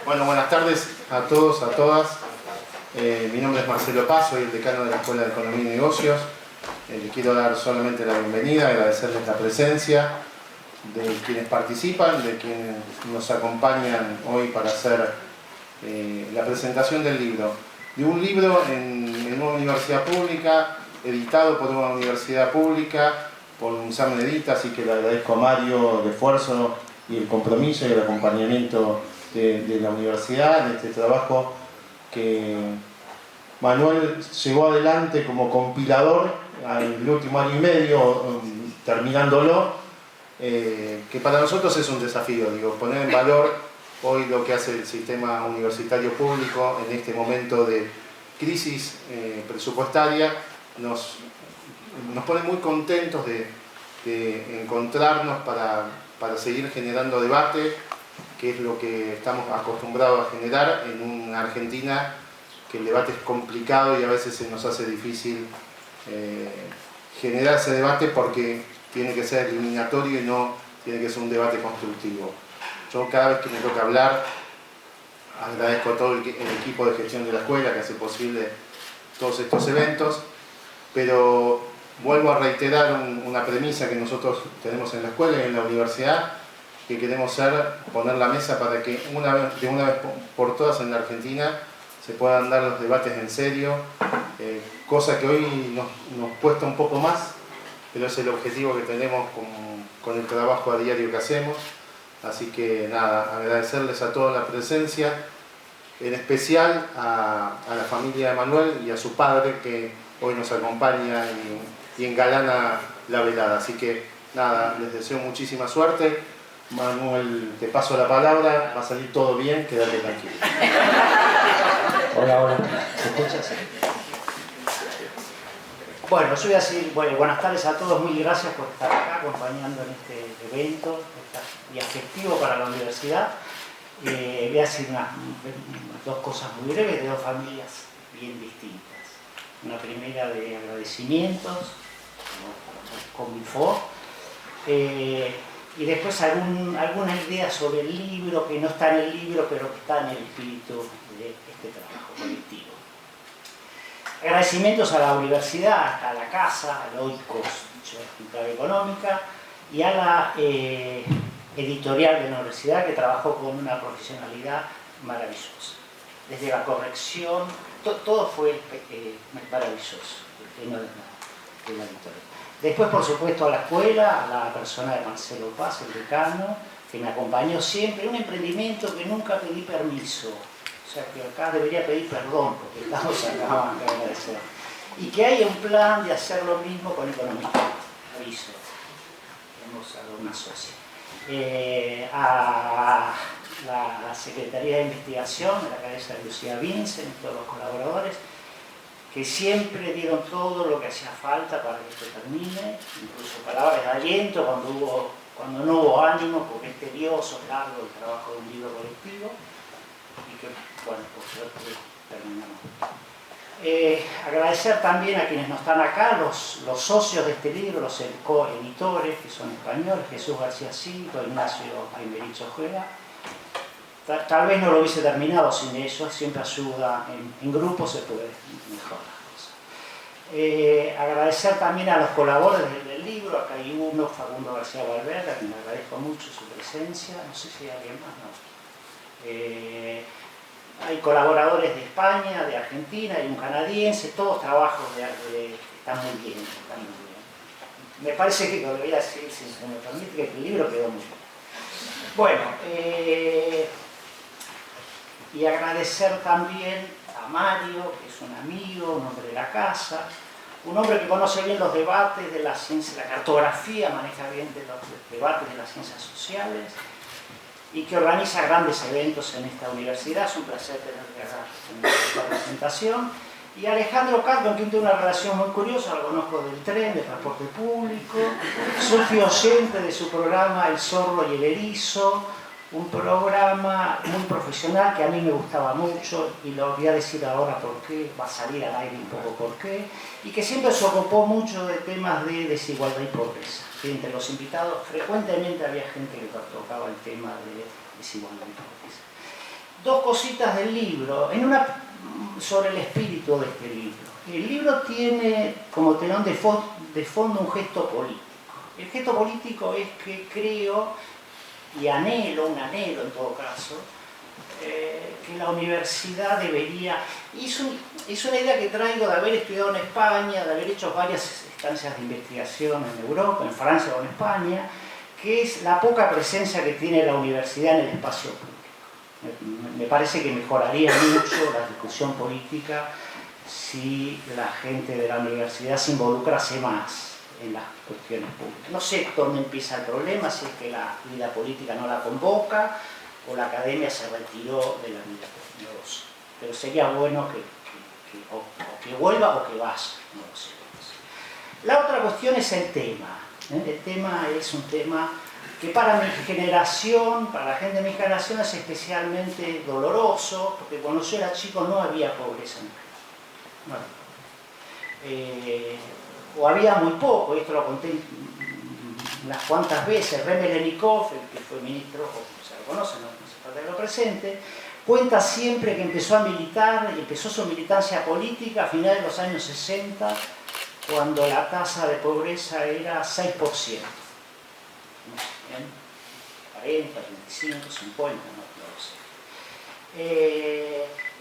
Bueno, buenas tardes a todos, a todas. Mi nombre es Marcelo Paz, soy el decano de la Escuela de Economía y Negocios. Les quiero dar solamente la bienvenida, agradecerles la presencia de quienes participan, de quienes nos acompañan hoy para hacer la presentación del libro. De un libro en una universidad pública, editado por una universidad pública, por UNSAM Edita, así que le agradezco a Mario el esfuerzo y el compromiso y el acompañamiento de la universidad, en este trabajo que Manuel llevó adelante como compilador el último año y medio, terminándolo, que para nosotros es un desafío, poner en valor hoy lo que hace el sistema universitario público en este momento de crisis presupuestaria. Nos pone muy contentos de encontrarnos para seguir generando debate, que es lo que estamos acostumbrados a generar en una Argentina que el debate es complicado y a veces se nos hace difícil generar ese debate porque tiene que ser eliminatorio y no tiene que ser un debate constructivo. Yo cada vez que me toca hablar agradezco a todo el equipo de gestión de la escuela que hace posible todos estos eventos, pero vuelvo a reiterar una premisa que nosotros tenemos en la escuela y en la universidad, que queremos poner la mesa para que de una vez por todas en la Argentina se puedan dar los debates en serio, cosa que hoy nos cuesta un poco más, pero es el objetivo que tenemos con el trabajo a diario que hacemos. Así que nada, agradecerles a todos la presencia, en especial a la familia de Manuel y a su padre que hoy nos acompaña y engalana la velada. Así que nada, les deseo muchísima suerte. Manuel, te paso la palabra, va a salir todo bien, quédate tranquilo. Hola, ¿se escucha? Sí. Bueno, yo voy a decir, buenas tardes a todos, mil gracias por estar acá acompañando en este evento, día festivo para la universidad. Voy a decir dos cosas muy breves de dos familias bien distintas. Una primera de agradecimientos, con Mifor, y después alguna idea sobre el libro, que no está en el libro, pero que está en el espíritu de este trabajo colectivo. Agradecimientos a la universidad, a la casa, a Loicos, Escritura Económica, y a la editorial de la universidad, que trabajó con una profesionalidad maravillosa. Desde la corrección, todo fue maravilloso, el tema de la editorial. Después, por supuesto, a la escuela, a la persona de Marcelo Paz, el decano, que me acompañó siempre. Un emprendimiento que nunca pedí permiso. O sea, que acá debería pedir perdón, porque estamos acá a agradecer. Y que hay un plan de hacer lo mismo con economía. Aviso. Tenemos a una socia. A la Secretaría de Investigación, de la cabeza de Lucía Vincent y todos los colaboradores, que siempre dieron todo lo que hacía falta para que esto termine, incluso palabras de aliento cuando no hubo ánimo, porque es tedioso, largo el trabajo de un libro colectivo, y que, bueno, por suerte terminamos. Agradecer también a quienes no están acá, los socios de este libro, los coeditores, que son españoles, Jesús García Cinto, Ignacio Aymerich Ojeda. Tal vez no lo hubiese terminado sin ellos, siempre ayuda, en grupo se puede mejorar las cosas. Agradecer también a los colaboradores del libro, acá hay uno, Facundo García Valverde, a quien le agradezco mucho su presencia, no sé si hay alguien más, no. Hay colaboradores de España, de Argentina, hay un canadiense, todos trabajos que están muy bien, están muy bien. Me parece que lo voy a decir, si se me permite, que el libro quedó muy bien. Bueno, y agradecer también a Mario, que es un amigo, un hombre de la casa, un hombre que conoce bien los debates de la ciencia, la cartografía, maneja bien los debates de las ciencias sociales y que organiza grandes eventos en esta universidad. Es un placer tenerle acá en esta presentación. Y Alejandro Caz, con quien tengo una relación muy curiosa, lo conozco del tren, del transporte público, soy oyente de su programa El Zorro y el Erizo, un programa muy profesional que a mí me gustaba mucho, y lo voy a decir ahora por qué, va a salir al aire un poco por qué, y que siempre se ocupó mucho de temas de desigualdad y pobreza. Que entre los invitados frecuentemente había gente que tocaba el tema de desigualdad y pobreza. dos cositas del libro. Sobre el espíritu de este libro. El libro tiene como telón de fondo un gesto político. El gesto político es que creo y anhelo, un anhelo en todo caso, que la universidad debería... Es una idea que traigo de haber estudiado en España, de haber hecho varias estancias de investigación en Europa, en Francia o en España, que es la poca presencia que tiene la universidad en el espacio público. Me parece que mejoraría mucho la discusión política si la gente de la universidad se involucrase más en las cuestiones públicas. No sé dónde empieza el problema, si es que la vida política no la convoca o la academia se retiró de la vida política, no lo sé. Pero sería bueno que vuelva o que vaya, no lo sé. La otra cuestión es el tema. El tema es un tema que para mi generación, para la gente de mi generación es especialmente doloroso, porque cuando yo era chico no había pobreza en Ucrania. O había muy poco, esto lo conté unas cuantas veces. Remelenikov, el que fue ministro, o se lo conoce, no hace falta que lo presente, cuenta siempre que empezó a militar y empezó su militancia política a finales de los años 60, cuando la tasa de pobreza era 6%. ¿Bien? 40, 25, 50, no lo sé.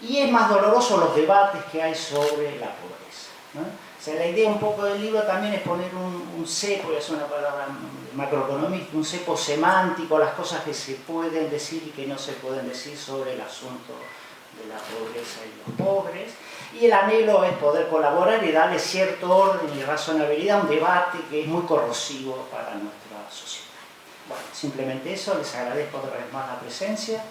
Y es más doloroso los debates que hay sobre la pobreza, ¿no? O sea, la idea un poco del libro también es poner un cepo, es una palabra macroeconomista, un cepo semántico, las cosas que se pueden decir y que no se pueden decir sobre el asunto de la pobreza y los pobres. Y el anhelo es poder colaborar y darle cierto orden y razonabilidad a un debate que es muy corrosivo para nuestra sociedad. Bueno, simplemente eso, les agradezco otra vez más la presencia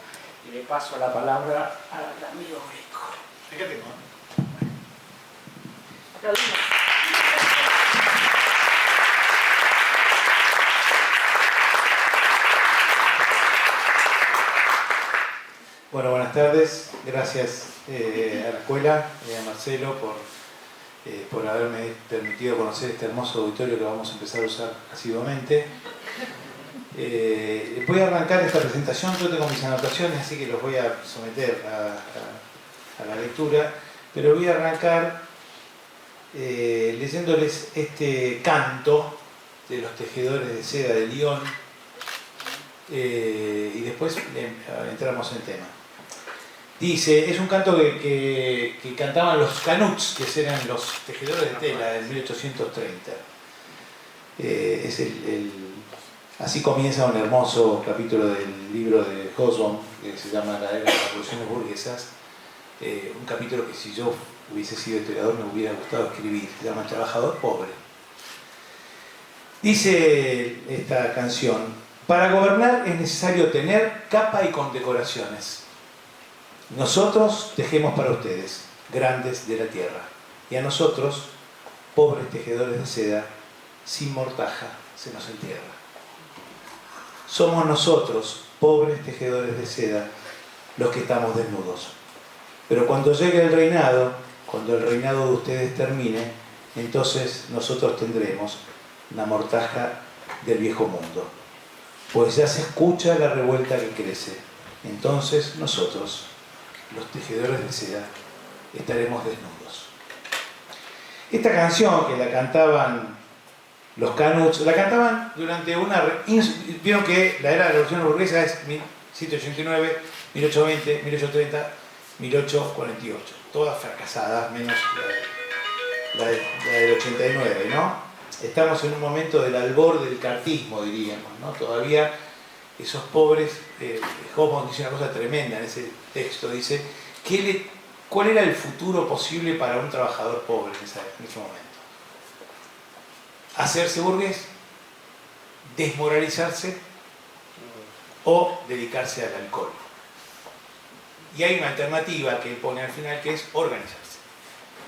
y le paso la palabra al amigo Greco. ¿Qué tengo? Bueno, buenas tardes. Gracias a la escuela y a Marcelo por haberme permitido conocer este hermoso auditorio que vamos a empezar a usar asiduamente. Voy a arrancar esta presentación. Yo tengo mis anotaciones, así que los voy a someter a la lectura, pero voy a arrancar leyéndoles este canto de los tejedores de seda de Lyon y después entramos en tema. Dice, es un canto que cantaban los canuts, que eran los tejedores de tela en 1830. Así comienza un hermoso capítulo del libro de Hobsbawm, que se llama Las revoluciones burguesas. Un capítulo que si yo hubiese sido historiador me hubiera gustado escribir, se llama El trabajador pobre. Dice esta canción, para gobernar es necesario tener capa y condecoraciones. Nosotros tejemos para ustedes, grandes de la tierra, y a nosotros, pobres tejedores de seda, sin mortaja se nos entierra. Somos nosotros, pobres tejedores de seda, los que estamos desnudos. Pero cuando llegue el reinado, cuando el reinado de ustedes termine, entonces nosotros tendremos la mortaja del viejo mundo. Pues ya se escucha la revuelta que crece. Entonces nosotros, los tejedores de seda, estaremos desnudos. Esta canción que la cantaban los canuts, la cantaban durante una... Vieron que la era de la revolución burguesa es 1789, 1820, 1830, 1848. Todas fracasadas, menos la del 89, ¿no? Estamos en un momento del albor del cartismo, diríamos, ¿no? Todavía esos pobres... Hobsbawm dice una cosa tremenda en ese texto, dice, ¿cuál era el futuro posible para un trabajador pobre en ese momento? Hacerse burgués, desmoralizarse o dedicarse al alcohol. Y hay una alternativa que él pone al final, que es organizarse.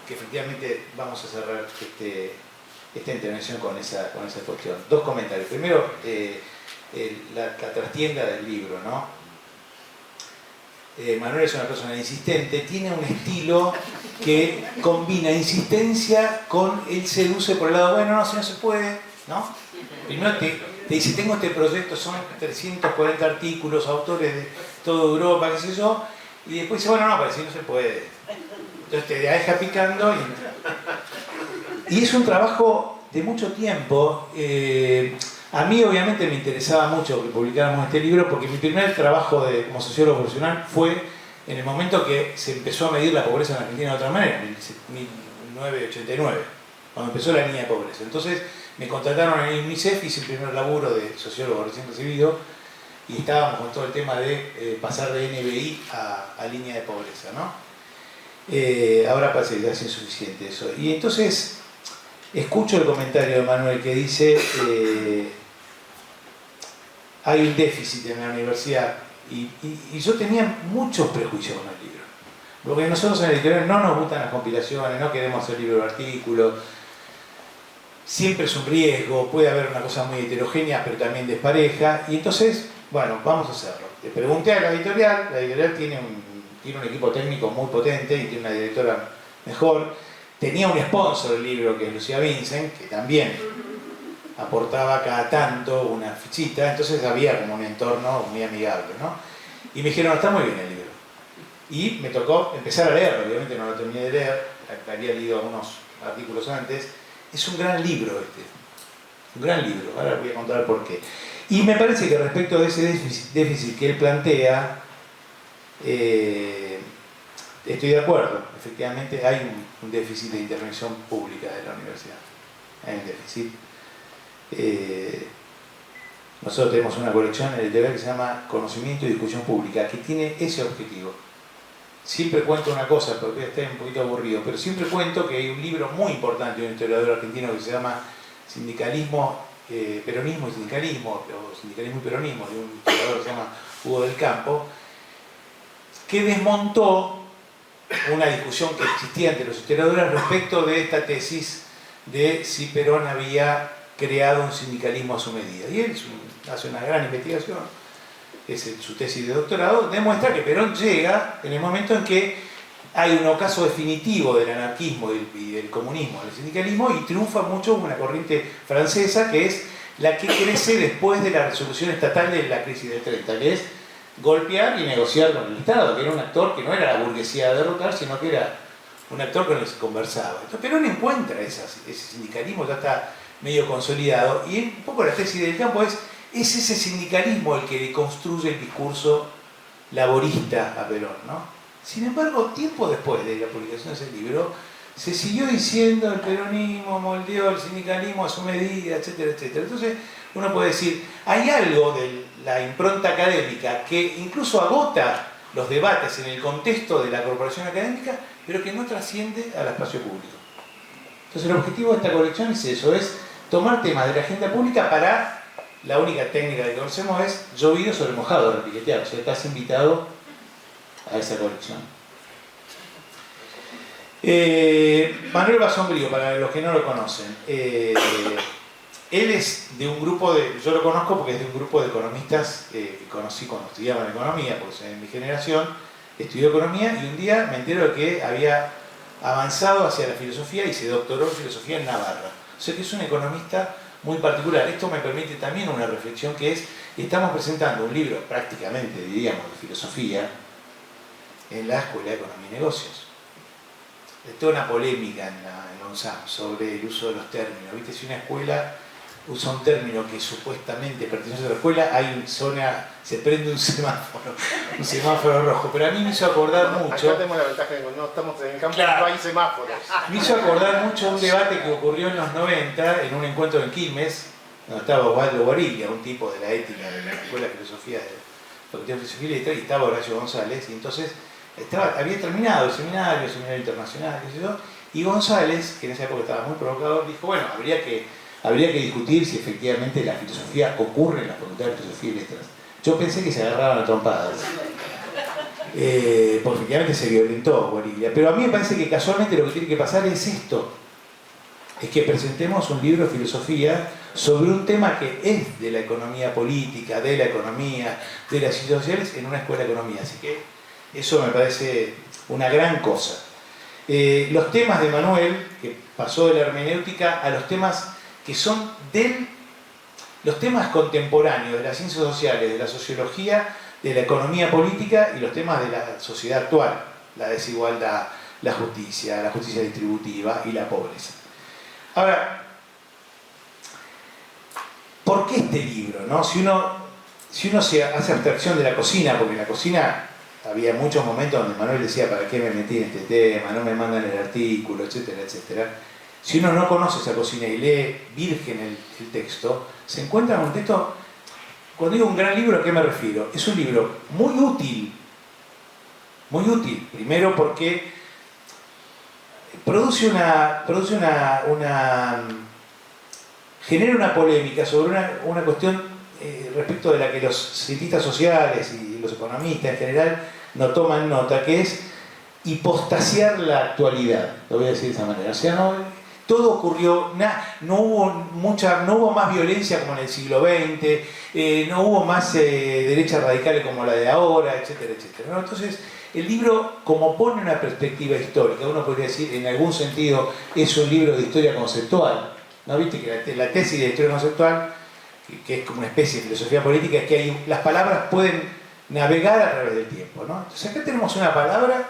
Que efectivamente vamos a cerrar esta intervención con esa cuestión. Dos comentarios. Primero, la trastienda del libro, ¿no? Manuel es una persona insistente, tiene un estilo que combina insistencia con él seduce por el lado, bueno, no, si no se puede, ¿no? Primero te dice, tengo este proyecto, son 340 artículos, autores de toda Europa, qué sé yo, Y después dice, bueno, no, pero si no se puede. Entonces te deja picando. Y es un trabajo de mucho tiempo. A mí obviamente me interesaba mucho que publicáramos este libro porque mi primer trabajo como sociólogo profesional fue en el momento que se empezó a medir la pobreza en Argentina de otra manera, en 1989, cuando empezó la línea de pobreza. Entonces me contrataron en el UNICEF, hice el primer laburo de sociólogo recién recibido y estábamos con todo el tema de pasar de NBI a línea de pobreza, ¿no? Ahora parece que ya es insuficiente eso. Y entonces escucho el comentario de Manuel que dice hay un déficit en la universidad y yo tenía muchos prejuicios con el libro. Porque nosotros en el editorial no nos gustan las compilaciones, no queremos hacer libro de artículos, siempre es un riesgo, puede haber una cosa muy heterogénea pero también despareja y entonces, bueno, vamos a hacerlo. Le pregunté a la editorial tiene un equipo técnico muy potente y tiene una directora mejor. Tenía un sponsor del libro que es Lucía Vincent, que también aportaba cada tanto una fichita, entonces había como un entorno muy amigable, ¿no? Y me dijeron, está muy bien el libro. Y me tocó empezar a leerlo, obviamente no lo terminé de leer, había leído algunos artículos antes. Es un gran libro un gran libro, ahora voy a contar por qué. Y me parece que respecto de ese déficit que él plantea, estoy de acuerdo, efectivamente hay un déficit de intervención pública de la universidad, hay un déficit. Nosotros tenemos una colección en el editorial que se llama Conocimiento y Discusión Pública, que tiene ese objetivo. Siempre cuento una cosa, porque estoy un poquito aburrido, pero siempre cuento que hay un libro muy importante de un historiador argentino que se llama Sindicalismo, Peronismo y Sindicalismo, o Sindicalismo y Peronismo, de un historiador que se llama Hugo del Campo, que desmontó una discusión que existía entre los historiadores respecto de esta tesis de si Perón había creado un sindicalismo a su medida. Y él hace una gran investigación, es su tesis de doctorado, demuestra que Perón llega en el momento en que hay un ocaso definitivo del anarquismo y del comunismo, del sindicalismo, y triunfa mucho una corriente francesa que es la que crece después de la resolución estatal de la crisis del 30, que es golpear y negociar con el Estado, que era un actor que no era la burguesía a derrotar, sino que era un actor con el que se conversaba. Entonces Perón encuentra ese sindicalismo, ya está medio consolidado, y un poco la tesis del Campo es ese sindicalismo el que le construye el discurso laborista a Perón, ¿no? Sin embargo, tiempo después de la publicación de ese libro, se siguió diciendo el peronismo moldeó el sindicalismo a su medida, etcétera, etcétera. Entonces, uno puede decir, hay algo de la impronta académica que incluso agota los debates en el contexto de la corporación académica, pero que no trasciende al espacio público. Entonces, el objetivo de esta colección es eso, es tomar temas de la agenda pública para, la única técnica que conocemos es llovido sobre mojado, repiquetear, o sea, estás invitado a esa colección. Manuel Basombrío, para los que no lo conocen, él es de un grupo yo lo conozco porque es de un grupo de economistas que conocí cuando estudiaban economía, porque en mi generación estudió economía y un día me entero de que había avanzado hacia la filosofía y se doctoró en filosofía en Navarra. O sea que es un economista muy particular. Esto me permite también una reflexión que es, estamos presentando un libro prácticamente, diríamos, de filosofía en la Escuela de Economía y Negocios. Hay toda una polémica en la UNSAM sobre el uso de los términos. ¿Viste? Si una escuela usa un término que supuestamente pertenece a otra escuela, se prende un semáforo rojo. Pero a mí me hizo acordar mucho... Acá tenemos la ventaja de que no estamos en el campo, claro, no hay semáforos. Me hizo acordar mucho un debate que ocurrió en los 90, en un encuentro en Quilmes, donde estaba Osvaldo Guariglia, un tipo de la ética de la Escuela de Filosofía de Facultad de Filosofía y Letras, y estaba Horacio González, y entonces había terminado el seminario internacional, qué sé yo, y González, que en esa época estaba muy provocador, dijo, bueno, habría que discutir si efectivamente la filosofía ocurre en la Facultad de Filosofía y Letras. Yo pensé que se agarraban a trompadas, porque efectivamente se violentó Guariglia, pero a mí me parece que casualmente lo que tiene que pasar es esto, es que presentemos un libro de filosofía sobre un tema que es de la economía política, de la economía, de las ciencias sociales, en una escuela de economía, así que eso me parece una gran cosa. Los temas de Manuel, que pasó de la hermenéutica a los temas que son los temas contemporáneos de las ciencias sociales, de la sociología, de la economía política y los temas de la sociedad actual, la desigualdad, la justicia distributiva y la pobreza. Ahora, ¿por qué este libro, no? Si uno se hace abstracción de la cocina, porque en la cocina había muchos momentos donde Manuel decía, ¿para qué me metí en este tema? No me mandan el artículo, etcétera, etcétera. Si uno no conoce esa cocina y lee virgen el texto, se encuentra con un texto. Cuando digo un gran libro, ¿a qué me refiero? Es un libro muy útil. Muy útil. Primero porque genera una polémica sobre una cuestión respecto de la que los cientistas sociales y los economistas en general no toman nota, que es hipostasiar la actualidad, lo voy a decir de esa manera. O sea, todo ocurrió, no hubo más violencia como en el siglo XX, no hubo más derechas radicales como la de ahora, etcétera, etcétera, ¿no? Entonces, el libro, como pone una perspectiva histórica, uno podría decir, en algún sentido, es un libro de historia conceptual, ¿no? Viste que la tesis de historia conceptual, que es como una especie de filosofía política, es que las palabras pueden navegar a través del tiempo, ¿no? Entonces acá tenemos una palabra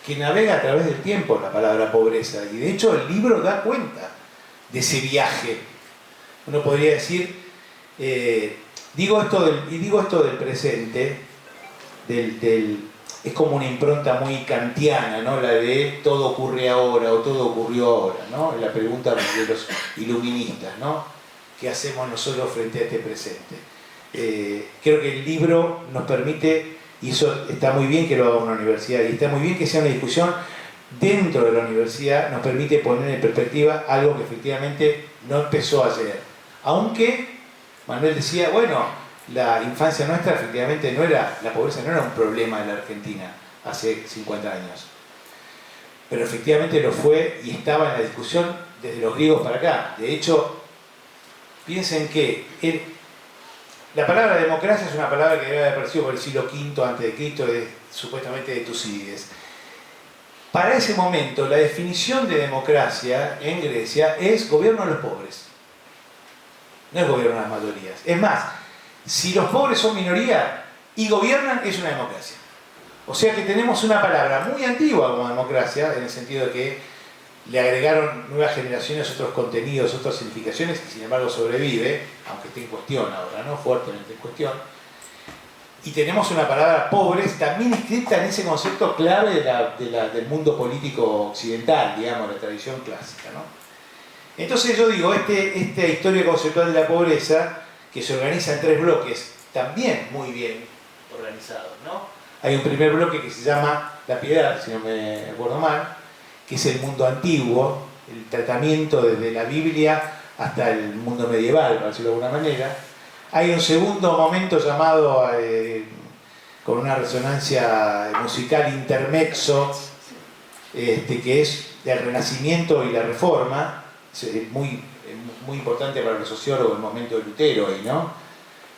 que navega a través del tiempo, la palabra pobreza, y de hecho el libro da cuenta de ese viaje. Uno podría decir, digo esto del presente, es como una impronta muy kantiana, ¿no? La de todo ocurre ahora o todo ocurrió ahora, ¿no? La pregunta de los iluministas, ¿no? ¿Qué hacemos nosotros frente a este presente? Creo que el libro nos permite, y eso está muy bien que lo haga una universidad, y está muy bien que sea una discusión dentro de la universidad, nos permite poner en perspectiva algo que efectivamente no empezó ayer. Aunque Manuel decía, bueno, la infancia nuestra efectivamente la pobreza no era un problema en la Argentina hace 50 años. Pero efectivamente lo fue y estaba en la discusión desde los griegos para acá. De hecho, piensen que la palabra democracia es una palabra que debe haber aparecido por el siglo V a.C., supuestamente de Tucídides. Para ese momento, la definición de democracia en Grecia es gobierno de los pobres. No es gobierno de las mayorías. Es más, si los pobres son minoría y gobiernan, es una democracia. O sea que tenemos una palabra muy antigua como democracia, en el sentido de que le agregaron nuevas generaciones otros contenidos, otras significaciones, y sin embargo sobrevive, aunque esté en cuestión ahora, ¿no? Fuertemente en cuestión. Y tenemos una palabra pobres también inscrita en ese concepto clave del mundo político occidental, digamos, la tradición clásica, ¿no? Entonces yo digo, esta historia conceptual de la pobreza, que se organiza en 3 bloques, también muy bien organizados, ¿no? Hay un primer bloque que se llama La Piedad, si no me acuerdo mal, que es el mundo antiguo, el tratamiento desde la Biblia hasta el mundo medieval, para decirlo de alguna manera. Hay un segundo momento llamado, con una resonancia musical intermezzo, que es el Renacimiento y la Reforma, es muy importante para los sociólogos el momento de Lutero ahí, ¿no?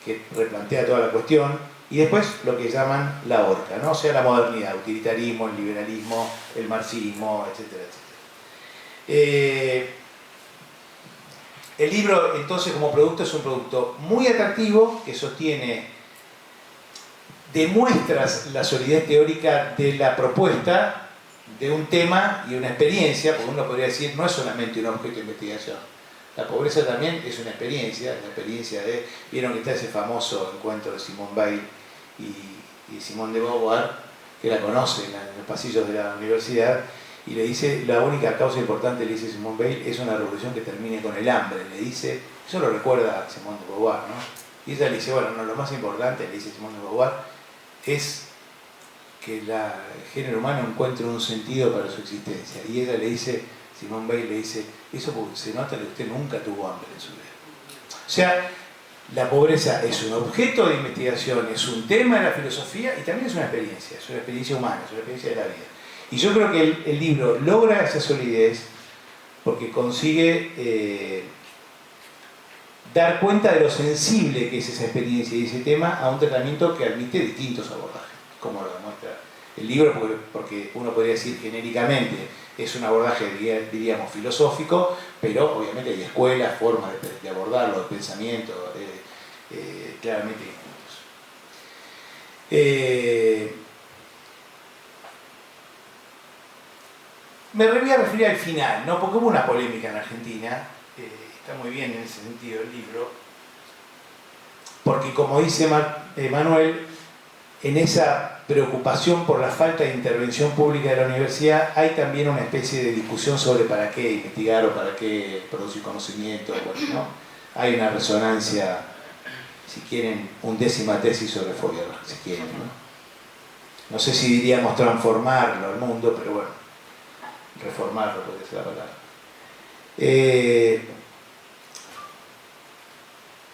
Que replantea toda la cuestión. Y después lo que llaman la horca, ¿no? O sea, la modernidad, utilitarismo, el liberalismo, el marxismo, etcétera, etcétera. El libro, entonces, como producto, es un producto muy atractivo, que demuestra la solidez teórica de la propuesta de un tema y una experiencia, porque uno podría decir, no es solamente un objeto de investigación. La pobreza también es una experiencia, la experiencia de... Vieron que está ese famoso encuentro de Simone Weil y Simone de Beauvoir, que la conoce en los pasillos de la universidad, y le dice, la única causa importante, le dice Simone Weil, es una revolución que termine con el hambre. Le dice, eso lo recuerda a Simone de Beauvoir, ¿no? Y ella le dice, bueno, no, lo más importante, le dice Simone de Beauvoir, es que el género humano encuentre un sentido para su existencia. Y ella le dice, Simone Weil le dice, eso porque se nota que usted nunca tuvo hambre en su vida. O sea, la pobreza es un objeto de investigación, es un tema de la filosofía y también es una experiencia humana, es una experiencia de la vida. Y yo creo que el libro logra esa solidez porque consigue dar cuenta de lo sensible que es esa experiencia y ese tema a un tratamiento que admite distintos abordajes, como lo demuestra el libro, porque uno podría decir genéricamente es un abordaje, diríamos, filosófico, pero obviamente hay escuelas, formas de abordarlo, de pensamiento, claramente distintos. Me voy a referir al final, ¿no? Porque hubo una polémica en Argentina, está muy bien en ese sentido el libro, porque como dice Manuel, en esa preocupación por la falta de intervención pública de la universidad hay también una especie de discusión sobre para qué investigar o para qué producir conocimiento, ¿no? Hay una resonancia, si quieren, undécima tesis sobre Feuerbach, si quieren, ¿no? No sé si diríamos transformarlo al mundo, pero bueno, reformarlo puede ser la palabra.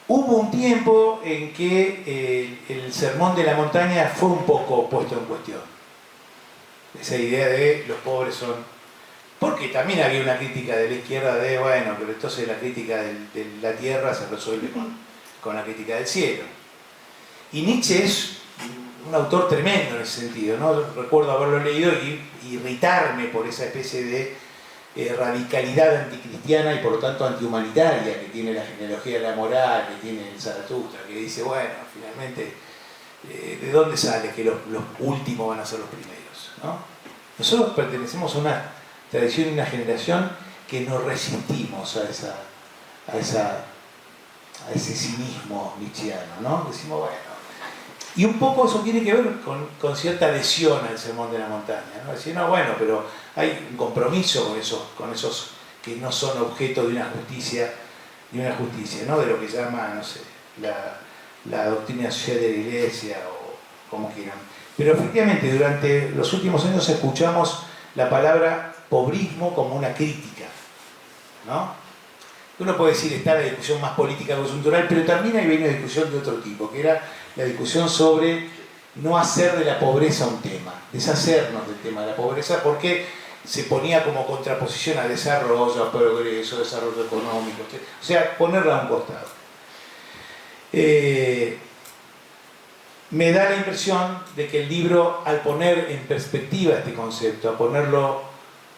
Hubo un tiempo en que el sermón de la montaña fue un poco puesto en cuestión. Esa idea de los pobres son... Porque también había una crítica de la izquierda de, bueno, pero entonces la crítica de la tierra se resuelve con la crítica del cielo. Y Nietzsche es un autor tremendo en ese sentido, ¿no? Recuerdo haberlo leído y irritarme por esa especie de radicalidad anticristiana y por lo tanto antihumanitaria que tiene la genealogía de la moral, que tiene el Zaratustra, que dice, bueno, finalmente, ¿de dónde sale que los últimos van a ser los primeros? ¿No? Nosotros pertenecemos a una tradición y una generación que nos resistimos a ese cinismo nietzscheano, ¿no? Decimos, bueno, y un poco eso tiene que ver con cierta adhesión al sermón de la montaña, ¿no? Decir, no, bueno, pero hay un compromiso con esos que no son objeto de una justicia, ¿no? De lo que llama, no sé, la doctrina social de la Iglesia o como quieran. Pero efectivamente, durante los últimos años escuchamos la palabra pobrismo como una crítica, ¿no? Uno puede decir, está la discusión más política coyuntural, pero también hay una discusión de otro tipo, que era la discusión sobre no hacer de la pobreza un tema, deshacernos del tema de la pobreza, porque se ponía como contraposición a desarrollo, a progreso, desarrollo económico, o sea, ponerla a un costado. Me da la impresión de que el libro, al poner en perspectiva este concepto, a ponerlo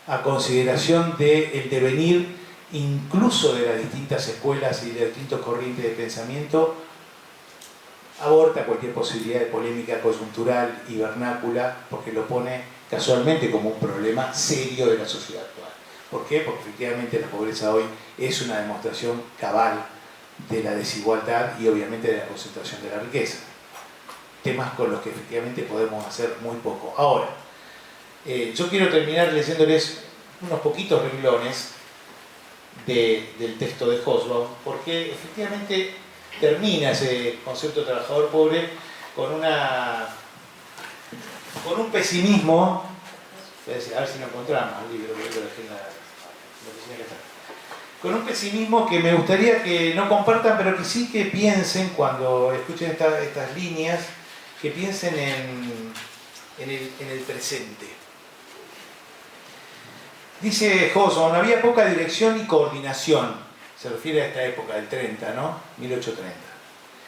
a consideración del devenir incluso de las distintas escuelas y de distintas corrientes de pensamiento, aborta cualquier posibilidad de polémica coyuntural y vernácula, porque lo pone casualmente como un problema serio de la sociedad actual. ¿Por qué? Porque efectivamente la pobreza hoy es una demostración cabal de la desigualdad y obviamente de la concentración de la riqueza. Temas con los que efectivamente podemos hacer muy poco. Ahora, yo quiero terminar leyéndoles unos poquitos renglones del texto de Hobsbawm, porque efectivamente termina ese concepto de trabajador pobre con un pesimismo. A ver si lo encontramos el libro, que lo dejé en la oficina que está. Con un pesimismo que me gustaría que no compartan, pero que sí que piensen cuando escuchen estas líneas, que piensen en el presente. Dice Hobsbawm, había poca dirección y coordinación, se refiere a esta época del 30, ¿no? 1830.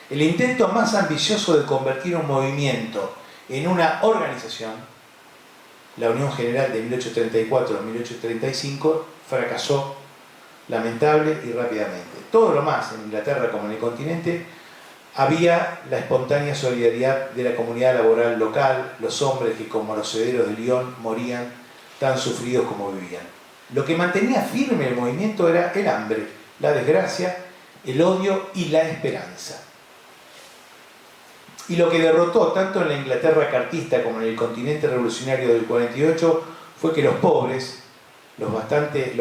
El intento más ambicioso de convertir un movimiento en una organización, la Unión General de 1834 a 1835, fracasó lamentable y rápidamente. Todo lo más, en Inglaterra como en el continente, había la espontánea solidaridad de la comunidad laboral local, los hombres que como los herederos de Lyon morían tan sufridos como vivían. Lo que mantenía firme el movimiento era el hambre, la desgracia, el odio y la esperanza. Y lo que derrotó tanto en la Inglaterra cartista como en el continente revolucionario del 48 fue que los pobres, lo bastante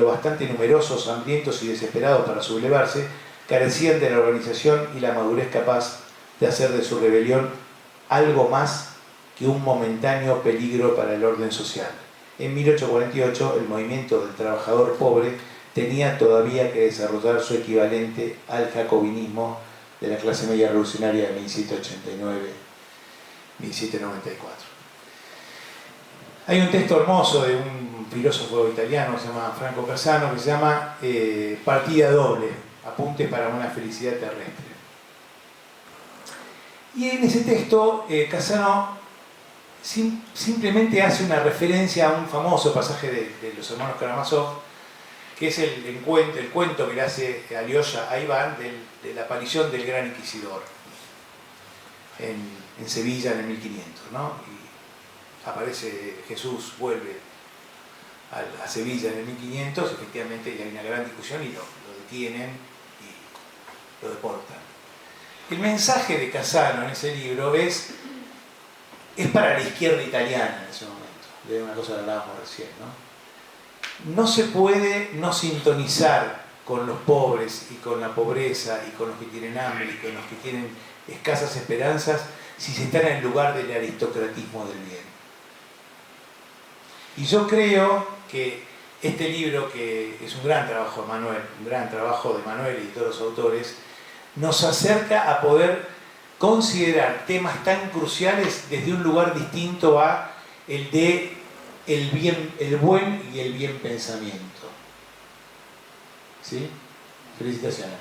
numerosos, hambrientos y desesperados para sublevarse, carecían de la organización y la madurez capaz de hacer de su rebelión algo más que un momentáneo peligro para el orden social. En 1848 el movimiento del trabajador pobre tenía todavía que desarrollar su equivalente al jacobinismo de la clase media revolucionaria de 1789-1794. Hay un texto hermoso de un filósofo italiano que se llama Franco Casano, que se llama Partida doble, apuntes para una felicidad terrestre. Y en ese texto Casano simplemente hace una referencia a un famoso pasaje de los hermanos Karamazov, que es el cuento que le hace Alyosha a Iván de la aparición del gran inquisidor. en Sevilla en el 1500, ¿no? Y aparece Jesús, vuelve a Sevilla en el 1500, efectivamente, y hay una gran discusión y lo detienen y lo deportan. El mensaje de Cassano en ese libro es para la izquierda italiana en ese momento, de una cosa que hablábamos recién, ¿no? No se puede no sintonizar con los pobres y con la pobreza y con los que tienen hambre y con los que tienen escasas esperanzas si se está en el lugar del aristocratismo del bien. Y yo creo que este libro, que es un gran trabajo de Manuel, y de todos los autores, nos acerca a poder considerar temas tan cruciales desde un lugar distinto a el de el buen y el bien pensamiento. ¿Sí? Felicitaciones.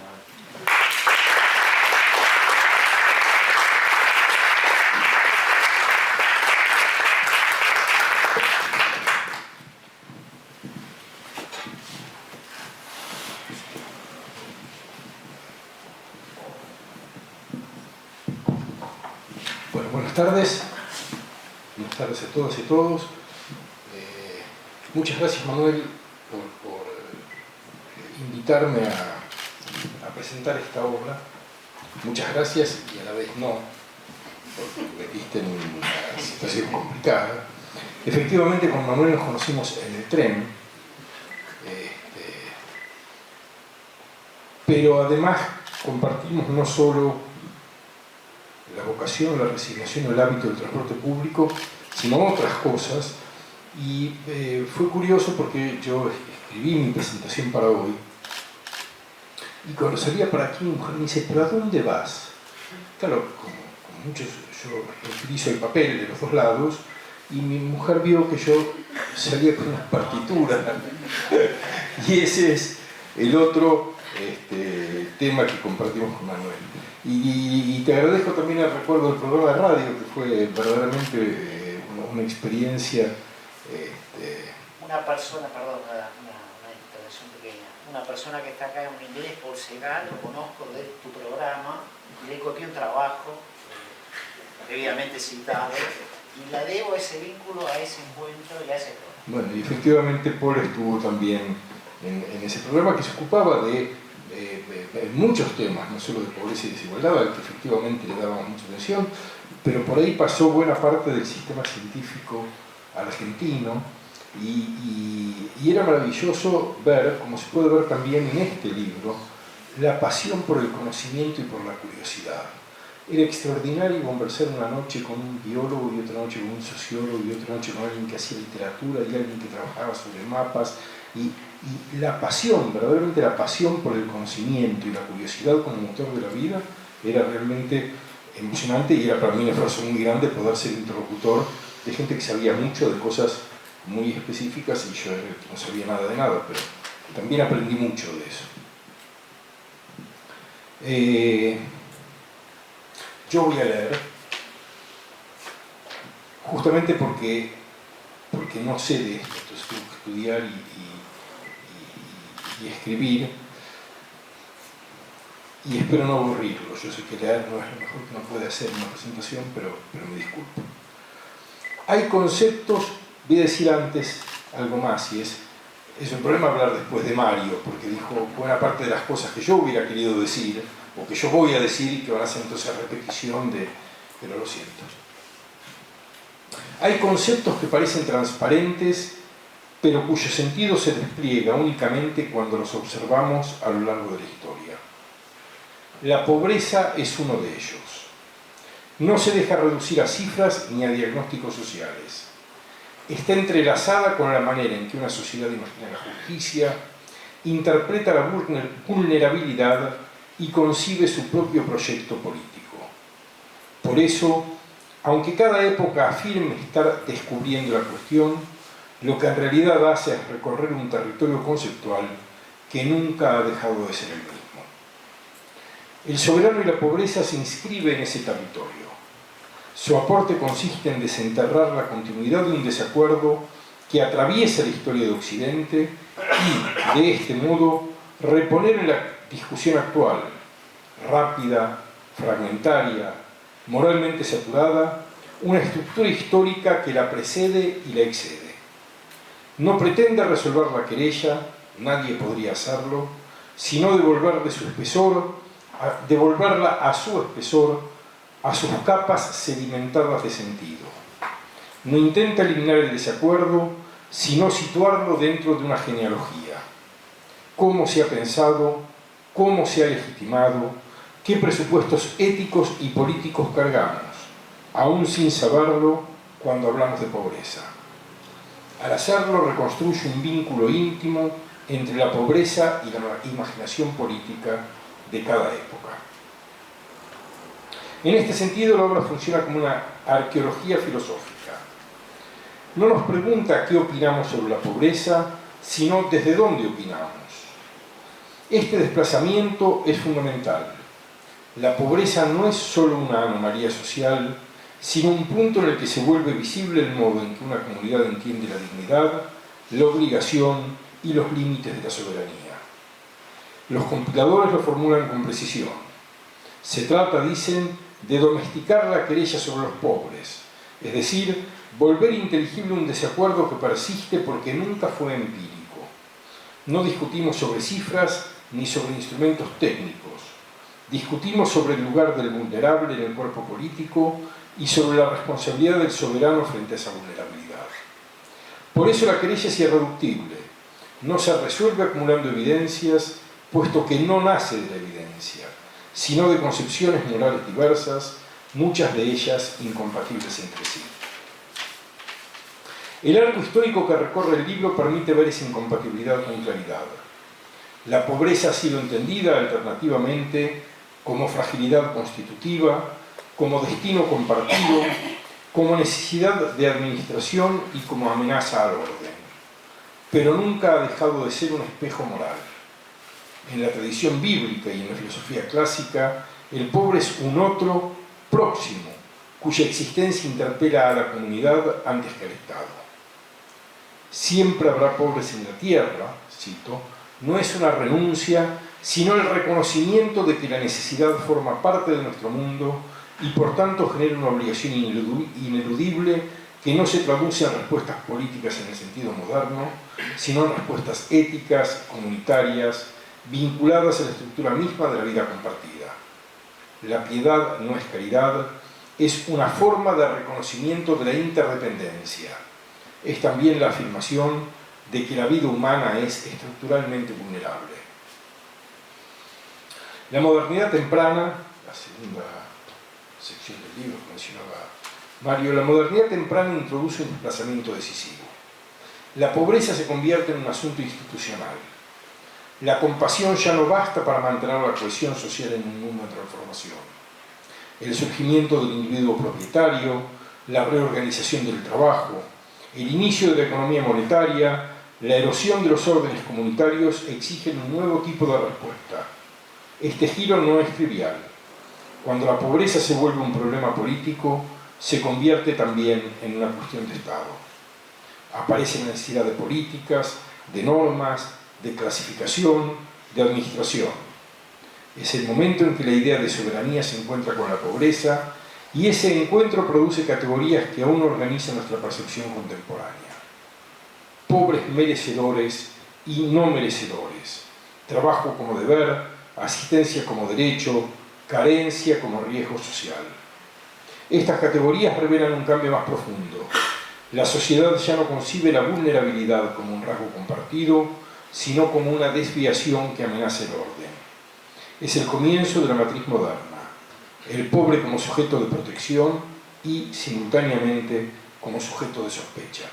Bueno, buenas tardes. Buenas tardes a todas y todos. Muchas gracias, Manuel, por invitarme a presentar esta obra. Muchas gracias y a la vez no, porque me metiste en una situación complicada. Efectivamente, con Manuel nos conocimos en el tren, pero además compartimos no solo la vocación, la resignación o el hábito del transporte público, sino otras cosas. Y fue curioso porque yo escribí mi presentación para hoy y cuando salía para aquí mi mujer me dice: ¿pero a dónde vas? Claro, como muchos, yo utilizo el papel de los dos lados y mi mujer vio que yo salía con unas partituras y ese es el otro tema que compartimos con Manuel. Y te agradezco también el recuerdo del programa de radio, que fue verdaderamente una experiencia. Una persona, perdón, una intervención pequeña. Una persona que está acá en un inglés por Segal, lo conozco de tu programa, y le copié un trabajo debidamente citado, y la debo ese vínculo a ese encuentro y a ese programa. Bueno, y efectivamente Paul estuvo también en ese programa que se ocupaba de muchos temas, no solo de pobreza y desigualdad, al que efectivamente le dábamos mucha atención, pero por ahí pasó buena parte del sistema científico argentino y era maravilloso ver, como se puede ver también en este libro, la pasión por el conocimiento y por la curiosidad. Era extraordinario conversar una noche con un biólogo y otra noche con un sociólogo y otra noche con alguien que hacía literatura y alguien que trabajaba sobre mapas y la pasión, verdaderamente la pasión por el conocimiento y la curiosidad como motor de la vida era realmente emocionante y era para mí un esfuerzo muy grande poder ser interlocutor de gente que sabía mucho de cosas muy específicas y yo no sabía nada de nada, pero también aprendí mucho de eso. Yo voy a leer, justamente porque no sé de esto, entonces tengo que estudiar y escribir, y espero no aburrirlo. Yo sé que leer no es lo mejor que uno puede hacer en una presentación, pero me disculpo. Hay conceptos, voy a decir antes algo más, y es un problema hablar después de Mario, porque dijo buena parte de las cosas que yo hubiera querido decir, o que yo voy a decir, y que van a ser entonces repetición pero lo siento. Hay conceptos que parecen transparentes, pero cuyo sentido se despliega únicamente cuando los observamos a lo largo de la historia. La pobreza es uno de ellos. No se deja reducir a cifras ni a diagnósticos sociales. Está entrelazada con la manera en que una sociedad imagina la justicia, interpreta la vulnerabilidad y concibe su propio proyecto político. Por eso, aunque cada época afirme estar descubriendo la cuestión, lo que en realidad hace es recorrer un territorio conceptual que nunca ha dejado de ser el mismo. El soberano y la pobreza se inscribe en ese territorio. Su aporte consiste en desenterrar la continuidad de un desacuerdo que atraviesa la historia de Occidente y, de este modo, reponer en la discusión actual, rápida, fragmentaria, moralmente saturada, una estructura histórica que la precede y la excede. No pretende resolver la querella, nadie podría hacerlo, sino devolverla a su espesor, a sus capas sedimentadas de sentido. No intenta eliminar el desacuerdo, sino situarlo dentro de una genealogía. Cómo se ha pensado, cómo se ha legitimado, qué presupuestos éticos y políticos cargamos, aún sin saberlo, cuando hablamos de pobreza. Al hacerlo, reconstruye un vínculo íntimo entre la pobreza y la imaginación política de cada época. En este sentido, la obra funciona como una arqueología filosófica. No nos pregunta qué opinamos sobre la pobreza, sino desde dónde opinamos. Este desplazamiento es fundamental. La pobreza no es solo una anomalía social, sino un punto en el que se vuelve visible el modo en que una comunidad entiende la dignidad, la obligación y los límites de la soberanía. Los compiladores lo formulan con precisión. Se trata, dicen, de domesticar la querella sobre los pobres, es decir, volver inteligible un desacuerdo que persiste porque nunca fue empírico. No discutimos sobre cifras ni sobre instrumentos técnicos. Discutimos sobre el lugar del vulnerable en el cuerpo político y sobre la responsabilidad del soberano frente a esa vulnerabilidad. Por eso la querella es irreductible. No se resuelve acumulando evidencias, puesto que no nace de la evidencia, sino de concepciones morales diversas, muchas de ellas incompatibles entre sí. El arco histórico que recorre el libro permite ver esa incompatibilidad con claridad. La pobreza ha sido entendida alternativamente como fragilidad constitutiva, como destino compartido, como necesidad de administración y como amenaza al orden. Pero nunca ha dejado de ser un espejo moral. En la tradición bíblica y en la filosofía clásica, el pobre es un otro próximo, cuya existencia interpela a la comunidad antes que al Estado. Siempre habrá pobres en la tierra, cito, no es una renuncia, sino el reconocimiento de que la necesidad forma parte de nuestro mundo y por tanto genera una obligación ineludible que no se traduce en respuestas políticas en el sentido moderno, sino en respuestas éticas, comunitarias, vinculadas a la estructura misma de la vida compartida. La piedad no es caridad, es una forma de reconocimiento de la interdependencia. Es también la afirmación de que la vida humana es estructuralmente vulnerable. La modernidad temprana, la segunda sección del libro que mencionaba Mario, la modernidad temprana introduce un desplazamiento decisivo. La pobreza se convierte en un asunto institucional. La compasión ya no basta para mantener la cohesión social en un mundo en transformación. El surgimiento del individuo propietario, la reorganización del trabajo, el inicio de la economía monetaria, la erosión de los órdenes comunitarios exigen un nuevo tipo de respuesta. Este giro no es trivial. Cuando la pobreza se vuelve un problema político, se convierte también en una cuestión de Estado. Aparece la necesidad de políticas, de normas, de clasificación, de administración. Es el momento en que la idea de soberanía se encuentra con la pobreza y ese encuentro produce categorías que aún organizan nuestra percepción contemporánea. Pobres merecedores y no merecedores, trabajo como deber, asistencia como derecho, carencia como riesgo social. Estas categorías revelan un cambio más profundo. La sociedad ya no concibe la vulnerabilidad como un rasgo compartido, sino como una desviación que amenaza el orden. Es el comienzo de la matriz moderna, el pobre como sujeto de protección y, simultáneamente, como sujeto de sospecha.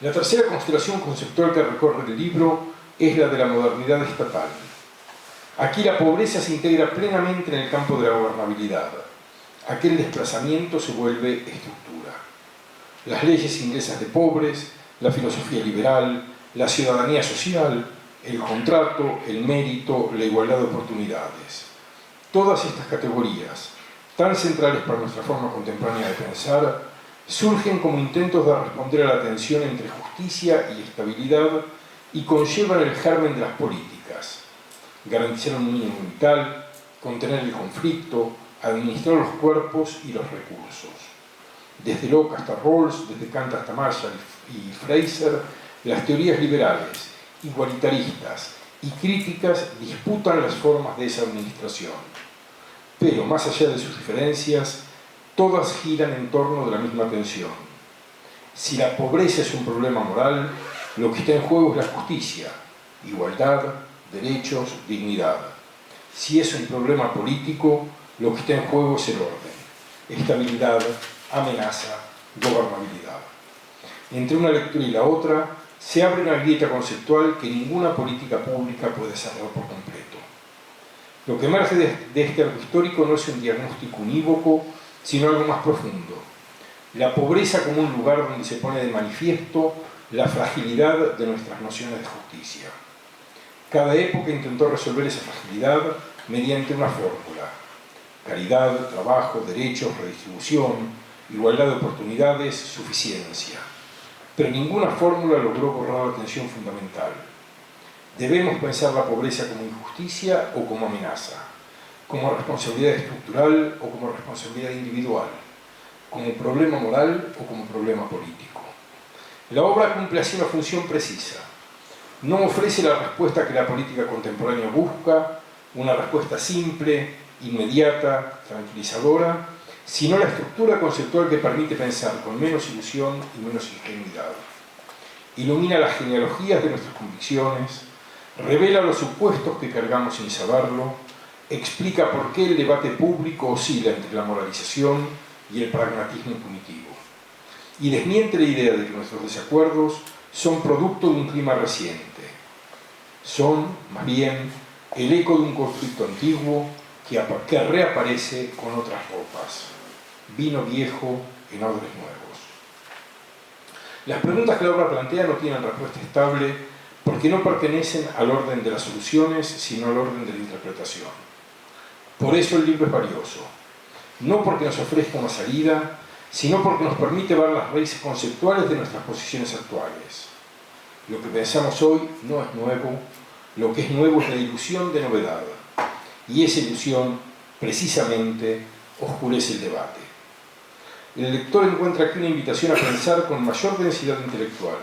La tercera constelación conceptual que recorre el libro es la de la modernidad estatal. Aquí la pobreza se integra plenamente en el campo de la gobernabilidad. Aquel desplazamiento se vuelve estructura. Las leyes inglesas de pobres, la filosofía liberal, la ciudadanía social, el contrato, el mérito, la igualdad de oportunidades. Todas estas categorías, tan centrales para nuestra forma contemporánea de pensar, surgen como intentos de responder a la tensión entre justicia y estabilidad y conllevan el germen de las políticas. Garantizar un mínimo vital, contener el conflicto, administrar los cuerpos y los recursos. Desde Locke hasta Rawls, desde Kant hasta Marshall y Fraser, las teorías liberales, igualitaristas y críticas disputan las formas de esa administración. Pero, más allá de sus diferencias, todas giran en torno de la misma tensión. Si la pobreza es un problema moral, lo que está en juego es la justicia, igualdad, derechos, dignidad. Si es un problema político, lo que está en juego es el orden, estabilidad, amenaza, gobernabilidad. Entre una lectura y la otra, se abre una grieta conceptual que ninguna política pública puede cerrar por completo. Lo que emerge de este arco histórico no es un diagnóstico unívoco, sino algo más profundo. La pobreza como un lugar donde se pone de manifiesto la fragilidad de nuestras nociones de justicia. Cada época intentó resolver esa fragilidad mediante una fórmula: caridad, trabajo, derechos, redistribución, igualdad de oportunidades, suficiencia. Pero ninguna fórmula logró borrar la tensión fundamental. Debemos pensar la pobreza como injusticia o como amenaza, como responsabilidad estructural o como responsabilidad individual, como problema moral o como problema político. La obra cumple así una función precisa. No ofrece la respuesta que la política contemporánea busca, una respuesta simple, inmediata, tranquilizadora, sino la estructura conceptual que permite pensar con menos ilusión y menos ingenuidad. Ilumina las genealogías de nuestras convicciones, revela los supuestos que cargamos sin saberlo, explica por qué el debate público oscila entre la moralización y el pragmatismo punitivo. Y desmiente la idea de que nuestros desacuerdos son producto de un clima reciente. Son, más bien, el eco de un conflicto antiguo que reaparece con otras ropas. Vino viejo en odres nuevos. Las preguntas que la obra plantea no tienen respuesta estable porque no pertenecen al orden de las soluciones, sino al orden de la interpretación. Por eso el libro es valioso. No porque nos ofrezca una salida, sino porque nos permite ver las raíces conceptuales de nuestras posiciones actuales. Lo que pensamos hoy no es nuevo, lo que es nuevo es la ilusión de novedad. Y esa ilusión, precisamente, oscurece el debate. El lector encuentra aquí una invitación a pensar con mayor densidad intelectual,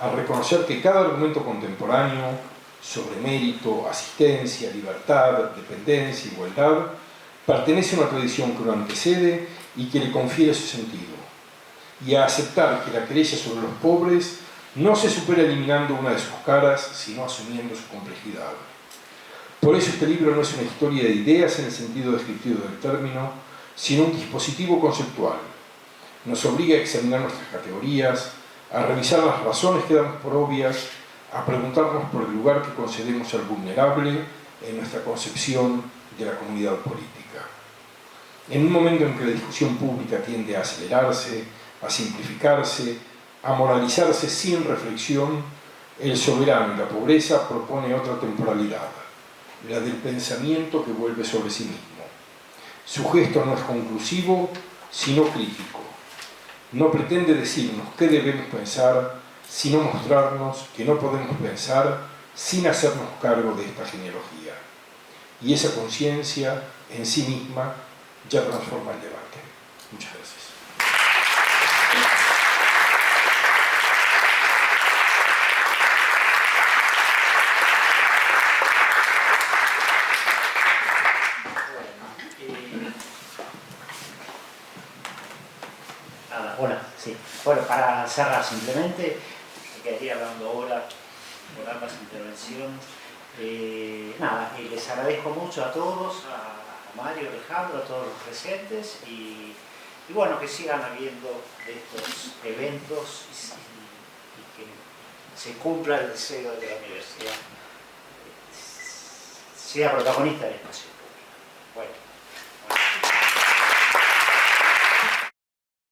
a reconocer que cada argumento contemporáneo sobre mérito, asistencia, libertad, dependencia, igualdad, pertenece a una tradición que lo antecede y que le confiere su sentido, y a aceptar que la querella sobre los pobres no se supera eliminando una de sus caras, sino asumiendo su complejidad. Por eso este libro no es una historia de ideas en el sentido descriptivo del término, sino un dispositivo conceptual. Nos obliga a examinar nuestras categorías, a revisar las razones que damos por obvias, a preguntarnos por el lugar que concedemos al vulnerable en nuestra concepción de la comunidad política. En un momento en que la discusión pública tiende a acelerarse, a simplificarse, a moralizarse sin reflexión, el soberano y la pobreza propone otra temporalidad, la del pensamiento que vuelve sobre sí mismo. Su gesto no es conclusivo, sino crítico. No pretende decirnos qué debemos pensar, sino mostrarnos que no podemos pensar sin hacernos cargo de esta genealogía. Y esa conciencia en sí misma ya transforma el debate. Muchas gracias. Hola, sí. Bueno, para cerrar simplemente, quedaría hablando ahora por ambas intervenciones. Les agradezco mucho a todos, a Mario, Alejandro, a todos los presentes y bueno, que sigan habiendo estos eventos y que se cumpla el deseo de que la universidad sea protagonista del espacio público. Bueno.